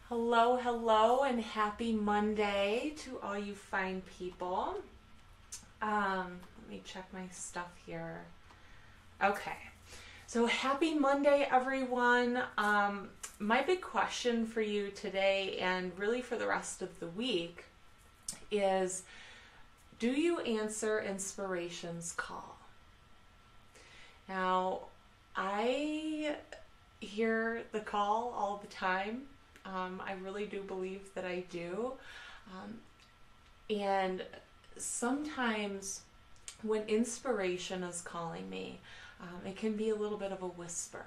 Hello, hello, and happy Monday to all you fine people. Let me check my stuff here. Okay, so happy Monday, everyone. My big question for you today, and really for the rest of the week, is do you answer inspiration's call? Now, I hear the call all the time. I really do believe that I do. And sometimes when inspiration is calling me, it can be a little bit of a whisper.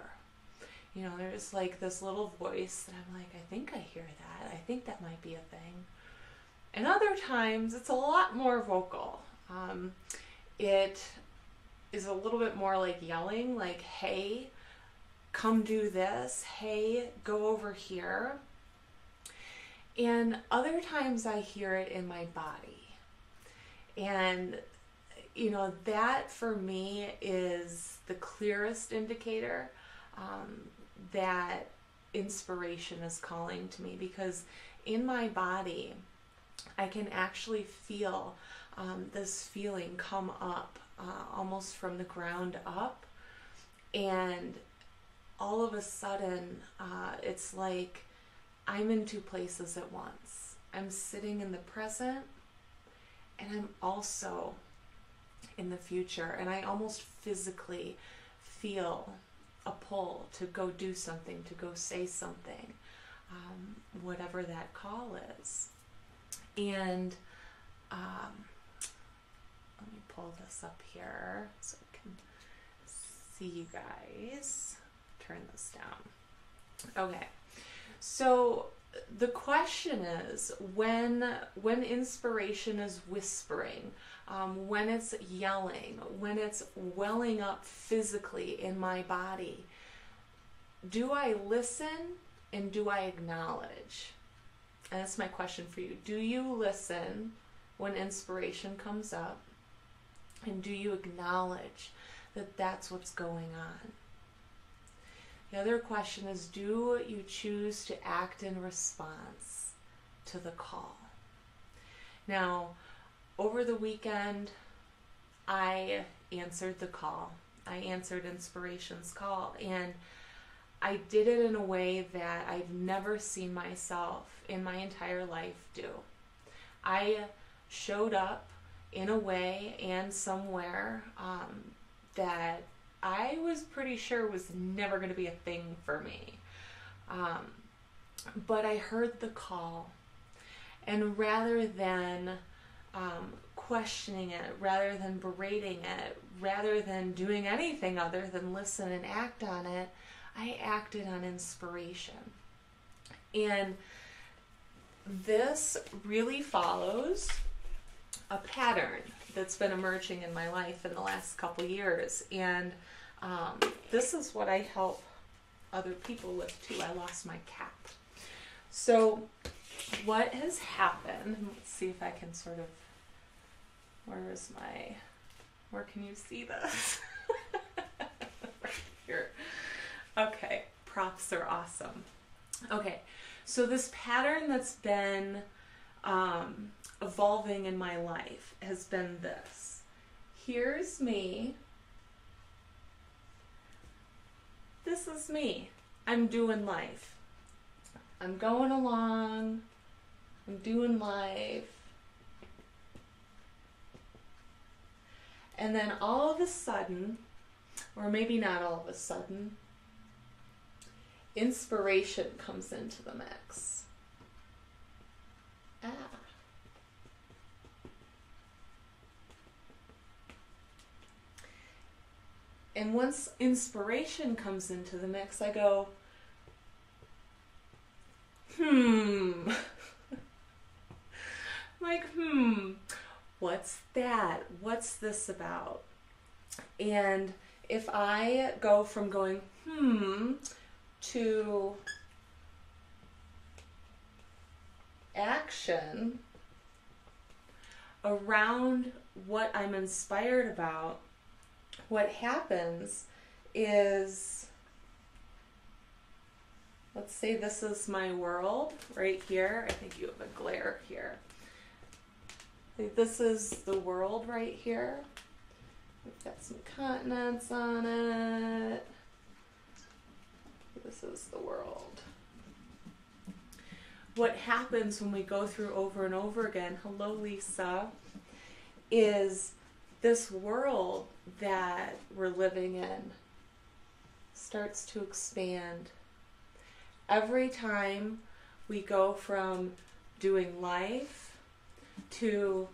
You know, there's like this little voice that I'm like, I think I hear that. I think that might be a thing. And other times it's a lot more vocal. It is a little bit more like yelling, like, hey, come do this. Hey, go over here. And other times I hear it in my body. And, you know, that for me is the clearest indicator that inspiration is calling to me, because in my body, I can actually feel this feeling come up almost from the ground up. And all of a sudden, it's like I'm in two places at once. I'm sitting in the present, and I'm also in the future. And I almost physically feel a pull to go do something, to go say something, whatever that call is. And let me pull this up here so I can see you guys. Turn this down. Okay. So the question is, when inspiration is whispering, when it's yelling, when it's welling up physically in my body, do I listen and do I acknowledge? And that's my question for you. Do you listen when inspiration comes up? And do you acknowledge that that's what's going on? The other question is, do you choose to act in response to the call? Now, over the weekend, I answered the call. I answered inspiration's call, and I did it in a way that I've never seen myself in my entire life do. I showed up in a way and somewhere that I was pretty sure was never going to be a thing for me. But I heard the call, and rather than questioning it, rather than berating it, rather than doing anything other than listen and act on it, I acted on inspiration. And this really follows a pattern that's been emerging in my life in the last couple years. And this is what I help other people with too. I lost my cap. So what has happened, let's see if I can sort of, where can you see this? Right here. Okay, props are awesome. Okay, so this pattern that's been evolving in my life has been this. Here's me. This is me. I'm doing life. I'm going along. I'm doing life. And then all of a sudden, or maybe not all of a sudden, inspiration comes into the mix. And once inspiration comes into the mix, I go, like, what's that? What's this about? And if I go from going, to action around what I'm inspired about, what happens is let's say this is my world right here. I think you have a glare here. This is the world right here. We've got some continents on it. This is the world. What happens when we go through over and over again, hello Lisa, is this world that we're living in starts to expand. Every time we go from doing life to,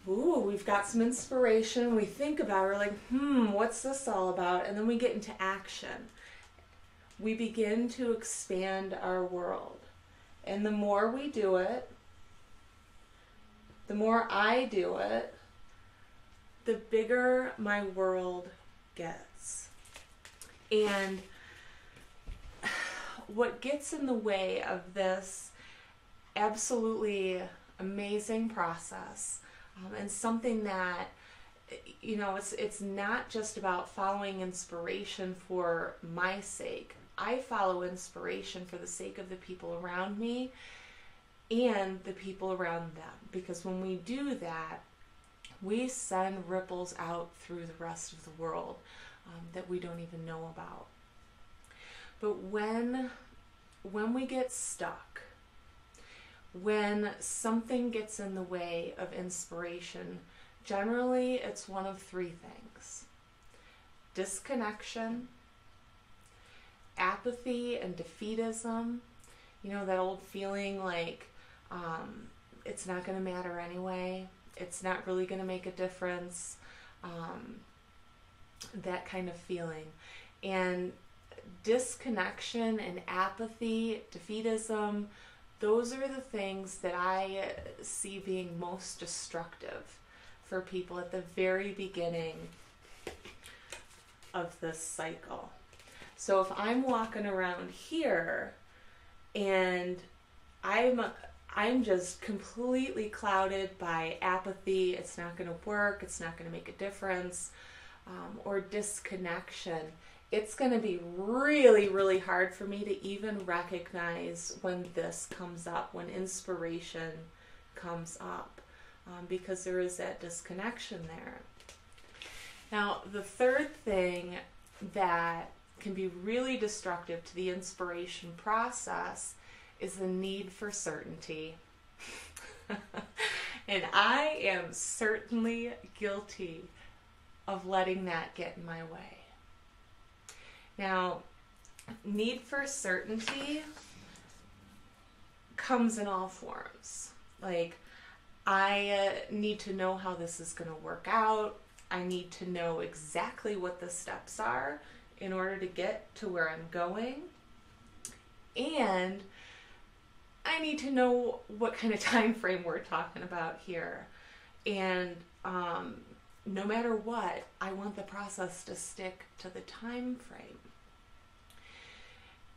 ooh, we've got some inspiration, we think about it, we're like, what's this all about? And then we get into action. We begin to expand our world. And the more we do it, the more I do it, the bigger my world gets. And what gets in the way of this absolutely amazing process, and something that, you know, it's not just about following inspiration for my sake. I follow inspiration for the sake of the people around me and the people around them. Because when we do that, we send ripples out through the rest of the world that we don't even know about. But when we get stuck, when something gets in the way of inspiration, generally it's one of three things: disconnection, apathy and defeatism. You know, that old feeling like it's not going to matter anyway, it's not really going to make a difference, that kind of feeling. And disconnection and apathy, defeatism, those are the things that I see being most destructive for people at the very beginning of this cycle. So if I'm walking around here and I'm just completely clouded by apathy, it's not going to work, it's not going to make a difference, or disconnection, it's going to be really, really hard for me to even recognize when this comes up, when inspiration comes up, because there is that disconnection there. Now, the third thing that can be really destructive to the inspiration process is the need for certainty. And I am certainly guilty of letting that get in my way. Now, need for certainty comes in all forms. Like, I need to know how this is going to work out. I need to know exactly what the steps are in order to get to where I'm going. And I need to know what kind of time frame we're talking about here. And no matter what, I want the process to stick to the time frame.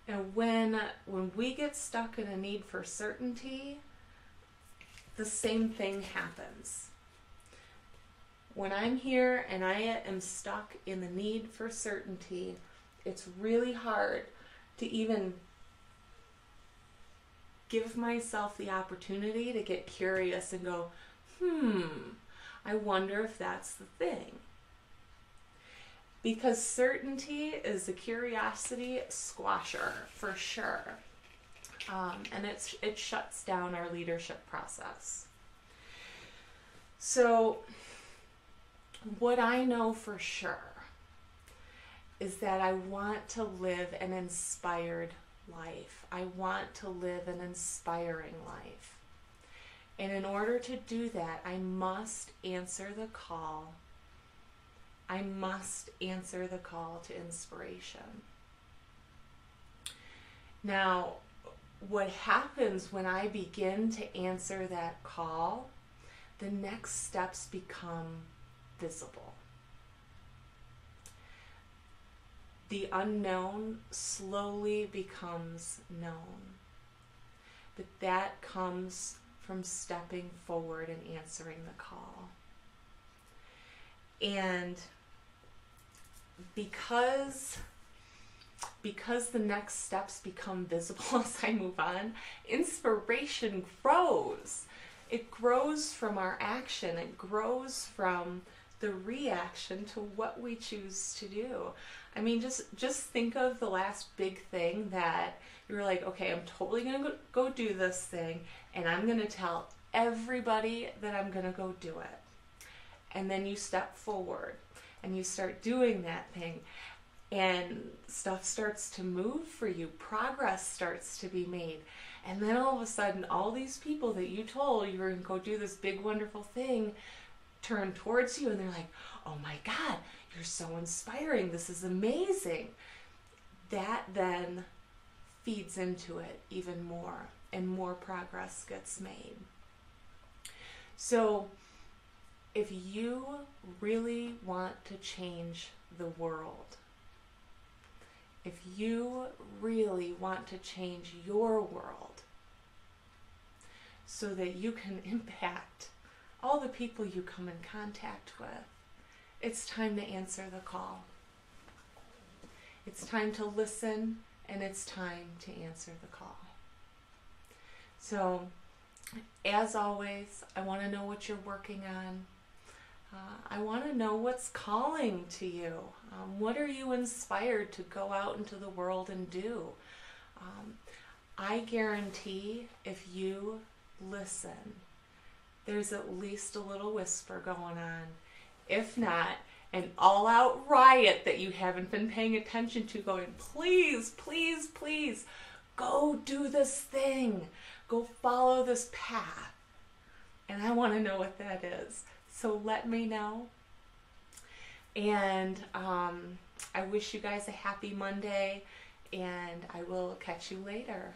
And when we get stuck in a need for certainty, the same thing happens. When I'm here and I am stuck in the need for certainty, it's really hard to even give myself the opportunity to get curious and go, I wonder if that's the thing. Because certainty is a curiosity squasher, for sure. And it shuts down our leadership process. So what I know for sure is that I want to live an inspired life. I want to live an inspiring life. And in order to do that, I must answer the call. I must answer the call to inspiration. Now, what happens when I begin to answer that call, the next steps become visible. The unknown slowly becomes known. But that comes from stepping forward and answering the call. And because because the next steps become visible as I move on, inspiration grows. It grows from our action. It grows from the reaction to what we choose to do. I mean, just think of the last big thing that you were like, okay, I'm totally going to go do this thing, and I'm going to tell everybody that I'm going to go do it. And then you step forward and you start doing that thing, and stuff starts to move for you. Progress starts to be made. And then all of a sudden, all these people that you told you were going to go do this big, wonderful thing turn towards you, and they're like, oh my God, you're so inspiring. This is amazing. That then feeds into it even more, and more progress gets made. So if you really want to change the world, if you really want to change your world so that you can impact all the people you come in contact with, it's time to answer the call. It's time to listen, and it's time to answer the call. So, as always, I want to know what you're working on. I want to know what's calling to you. What are you inspired to go out into the world and do? I guarantee if you listen, there's at least a little whisper going on. If not, an all-out riot that you haven't been paying attention to, going, please, please, please, go do this thing. Go follow this path. And I want to know what that is. So let me know. And I wish you guys a happy Monday, and I will catch you later.